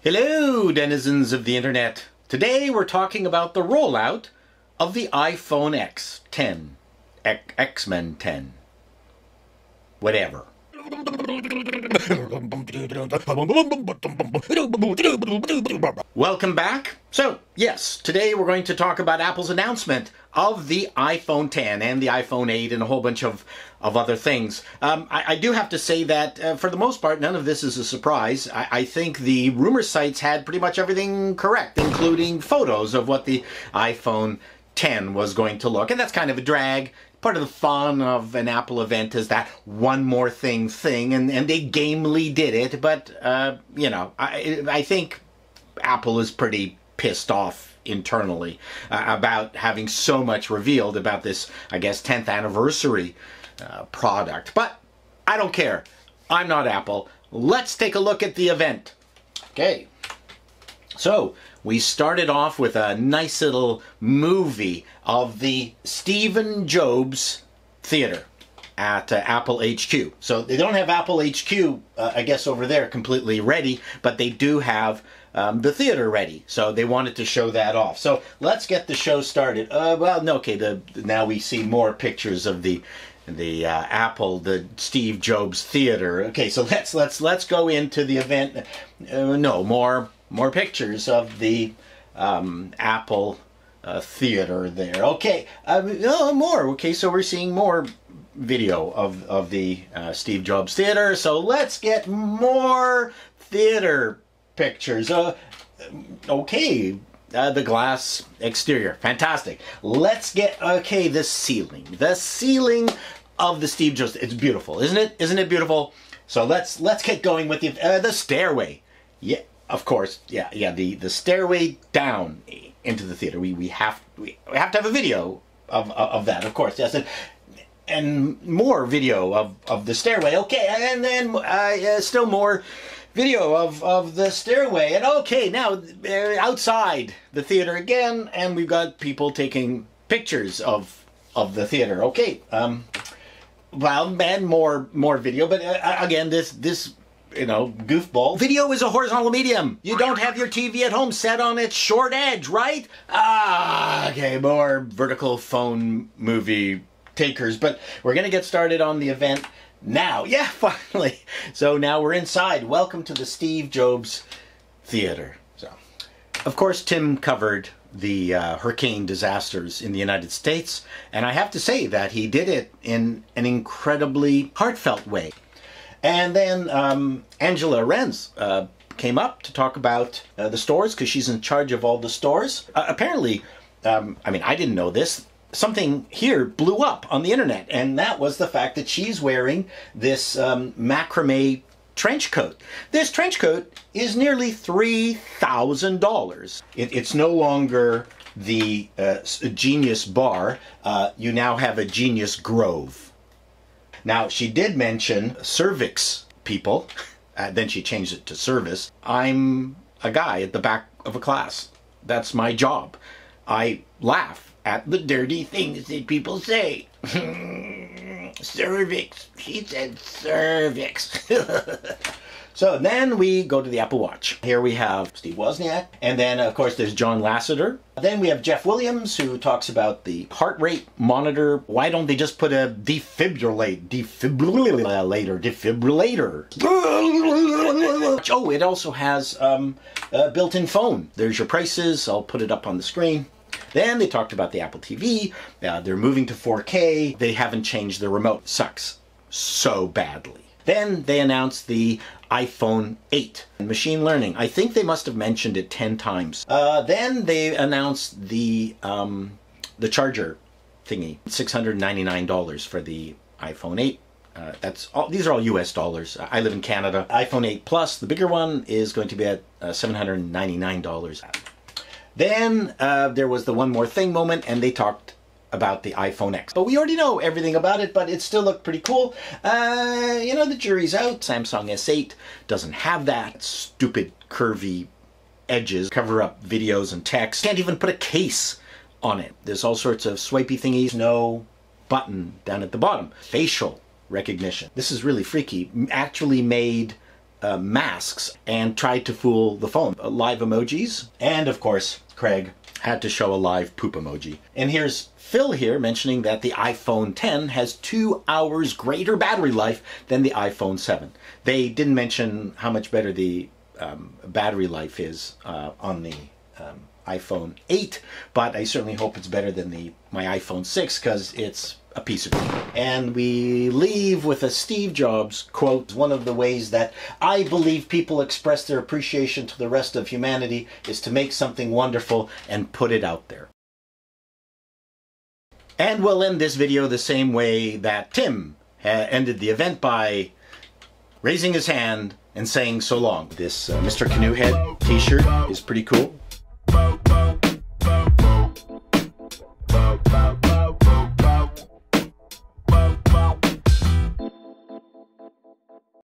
Hello, denizens of the internet. Today we're talking about the rollout of the iPhone X 10, X-Men 10, whatever. Welcome back. So, yes, today we're going to talk about Apple's announcement of the iPhone 10 and the iPhone 8 and a whole bunch of other things. I do have to say that, for the most part, none of this is a surprise. I think the rumor sites had pretty much everything correct, including photos of what the iPhone 10 was going to look. And that's kind of a drag. Part of the fun of an Apple event is that one more thing, and they gamely did it. But, you know, I think Apple is pretty pissed off internally about having so much revealed about this, I guess, 10th anniversary product. But I don't care. I'm not Apple. Let's take a look at the event. Okay. So, we started off with a nice little movie of the Steve Jobs Theater at Apple HQ. So they don't have Apple HQ, I guess, over there completely ready, but they do have the theater ready. So they wanted to show that off. So let's get the show started. Well, no, okay, now we see more pictures of the Apple, the Steve Jobs Theater. Okay, so let's go into the event. No, more pictures of the Apple theater there. Okay, more. Okay, so we're seeing more video of the Steve Jobs Theater. So let's get more theater pictures. Okay, the glass exterior, fantastic. Let's get the ceiling. The ceiling of the Steve Jobs. It's beautiful, isn't it? Isn't it beautiful? So let's get going with the stairway. Yeah. Of course, yeah. The stairway down into the theater. We have to have a video of that, of course. Yes, and more video of the stairway. Okay, and then still more video of the stairway. And okay, now outside the theater again, and we've got people taking pictures of the theater. Okay, well, and more video, but again, this. You know, goofball. Video is a horizontal medium. You don't have your TV at home set on its short edge, right? Okay, more vertical phone movie takers. But we're going to get started on the event now. Yeah, finally. So now we're inside. Welcome to the Steve Jobs Theater. So, of course, Tim covered the hurricane disasters in the United States. And I have to say that he did it in an incredibly heartfelt way. And then Angela Renz came up to talk about the stores, because she's in charge of all the stores. Apparently, I mean, I didn't know this, something here blew up on the internet, and that was the fact that she's wearing this macrame trench coat. This trench coat is nearly $3,000. It's no longer the Genius Bar. You now have a Genius Grove. Now, she did mention cervix people, then she changed it to service. I'm a guy at the back of a class. That's my job. I laugh at the dirty things that people say. Cervix. She said cervix. So then we go to the Apple Watch. Here we have Steve Wozniak, and then of course there's John Lasseter. Then we have Jeff Williams, who talks about the heart rate monitor. Why don't they just put a defibrillator? Oh, it also has a built-in phone. There's your prices. I'll put it up on the screen. Then they talked about the Apple TV. They're moving to 4K. They haven't changed the remote. Sucks so badly. Then they announced the iPhone 8 machine learning. I think they must have mentioned it 10 times. Then they announced the charger thingy, $699 for the iPhone 8. That's all. These are all US dollars. I live in Canada. iPhone 8 Plus, the bigger one, is going to be at $799. Then there was the one more thing moment, and they talked about the iPhone X. But we already know everything about it, but it still looked pretty cool. You know, the jury's out. Samsung S8 doesn't have that. Stupid curvy edges cover up videos and text. Can't even put a case on it. There's all sorts of swipey thingies. No button down at the bottom. Facial recognition. This is really freaky. Actually made masks and tried to fool the phone. Live emojis, and of course, Craig had to show a live poop emoji. And here's Phil here mentioning that the iPhone X has 2 hours greater battery life than the iPhone 7. They didn't mention how much better the battery life is on the iPhone 8, but I certainly hope it's better than my iPhone 6 because it's a piece of it. And we leave with a Steve Jobs quote. One of the ways that I believe people express their appreciation to the rest of humanity is to make something wonderful and put it out there. And we'll end this video the same way that Tim ended the event, by raising his hand and saying so long. This Mr. Canoe Head t-shirt is pretty cool.